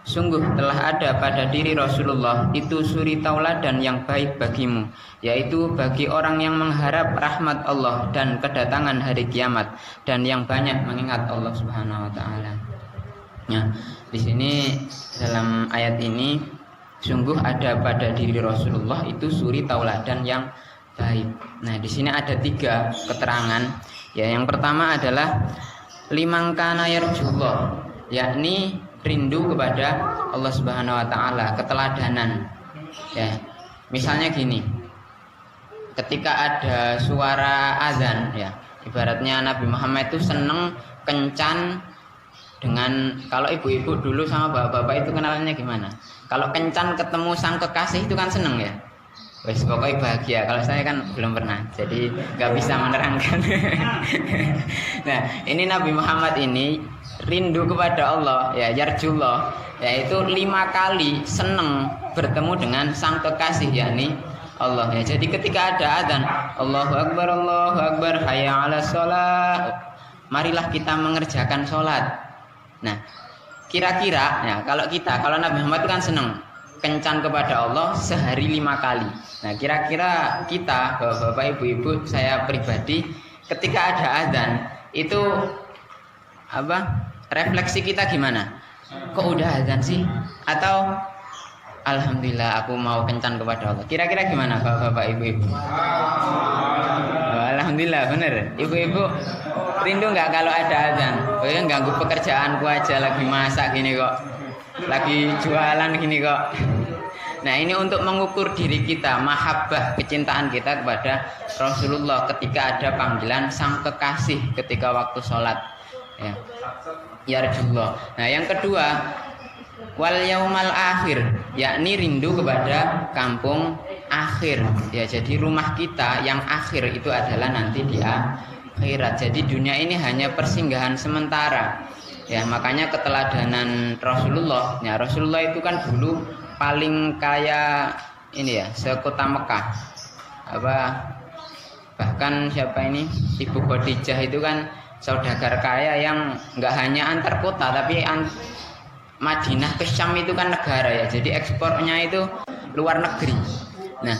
Sungguh telah ada pada diri Rasulullah itu suri tauladan yang baik bagimu, yaitu bagi orang yang mengharap rahmat Allah dan kedatangan hari kiamat dan yang banyak mengingat Allah Subhanahu wa taala. Nah, di sini dalam ayat ini sungguh ada pada diri Rasulullah itu suri tauladan yang baik. Nah, di sini ada 3 keterangan. Ya, yang pertama adalah liman kana yarjullah, yakni rindu kepada Allah Subhanahu wa taala, keteladanan. Ya. Misalnya gini. Ketika ada suara azan ya, ibaratnya Nabi Muhammad itu seneng kencan dengan, kalau ibu-ibu dulu sama bapak-bapak itu kenalannya gimana? Kalau kencan ketemu sang kekasih itu kan seneng ya. Wes pokoknya bahagia. Kalau saya kan belum pernah, jadi nggak bisa menerangkan. Nah, ini Nabi Muhammad ini rindu kepada Allah, ya yarjullah, yaitu 5 kali seneng bertemu dengan sang kekasih, yakni Allah. Ya, jadi ketika ada azan, Allahu Akbar, hayya 'alas shalah, marilah kita mengerjakan sholat. Nah, kira-kira, ya kalau Nabi Muhammad itu kan seneng kencan kepada Allah sehari 5 kali. Nah, kira-kira kita, bapak, ibu-ibu, saya pribadi, ketika ada azan itu refleksi kita gimana? Kok udah azan sih? Atau alhamdulillah aku mau kencan kepada Allah. Kira-kira gimana bapak, ibu-ibu? Alhamdulillah, bener. Ibu-ibu rindu nggak kalau ada azan? Oh ya, ganggu pekerjaanku aja, lagi masak gini kok, lagi jualan gini kok. Nah, ini untuk mengukur diri kita, mahabbah, kecintaan kita kepada Rasulullah ketika ada panggilan sang kekasih ketika waktu sholat. Ya, yarjullah. Nah, yang kedua, wal yaumal akhir, yakni rindu kepada kampung akhir. Ya, jadi rumah kita yang akhir itu adalah nanti di akhirat. Jadi dunia ini hanya persinggahan sementara. Ya, makanya keteladanan Rasulullah. Ya, Rasulullah itu kan dulu paling kaya ini ya, sekota Mekah. Bahkan siapa ini? Ibu Khadijah itu kan saudagar kaya yang nggak hanya antar kota, tapi Madinah ke Syam itu kan negara ya, jadi ekspornya itu luar negeri. Nah,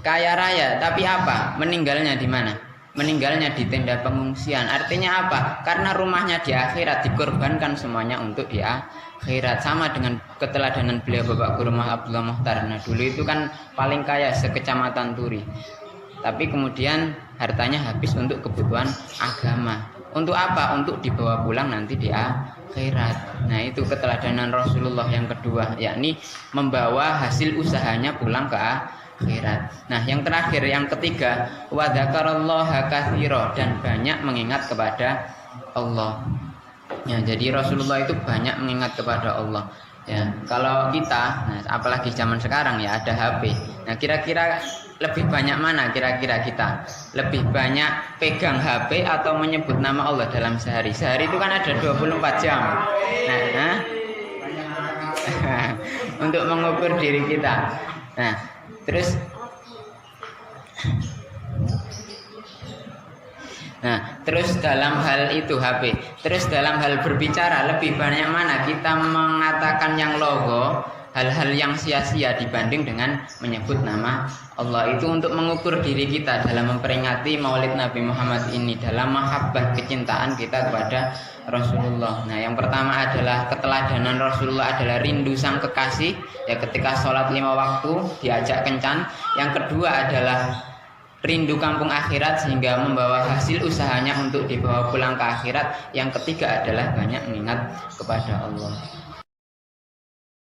kaya raya, tapi apa? Meninggalnya di mana? Meninggalnya di tenda pengungsian. Artinya apa? Karena rumahnya di akhirat, dikorbankan semuanya untuk di akhirat. Sama dengan keteladanan beliau Bapak Guru Abdullah Muhtar. Nah, dulu itu kan paling kaya sekecamatan Turi, tapi kemudian hartanya habis untuk kebutuhan agama. Untuk apa? Untuk dibawa pulang nanti di akhirat. Nah, itu keteladanan Rasulullah yang kedua, yakni membawa hasil usahanya pulang ke akhirat. Nah, yang terakhir, yang ketiga, wa dzakarallaha katsira, dan banyak mengingat kepada Allah. Ya, jadi Rasulullah itu banyak mengingat kepada Allah. Ya, kalau kita, nah, apalagi zaman sekarang ya ada HP. Nah, kira-kira lebih banyak mana kira-kira kita? Lebih banyak pegang HP atau menyebut nama Allah dalam sehari? Sehari itu kan ada 24 jam. Nah, untuk mengukur diri kita. Nah, terus dalam hal itu HP. Terus dalam hal berbicara, lebih banyak mana kita mengatakan yang logo, hal-hal yang sia-sia dibanding dengan menyebut nama Allah. Itu untuk mengukur diri kita dalam memperingati Maulid Nabi Muhammad ini, dalam mahabbah, kecintaan kita kepada Rasulullah. Nah, yang pertama adalah keteladanan Rasulullah adalah rindu sang kekasih, ya ketika sholat 5 waktu diajak kencan. Yang kedua adalah rindu kampung akhirat sehingga membawa hasil usahanya untuk dibawa pulang ke akhirat. Yang ketiga adalah banyak mengingat kepada Allah.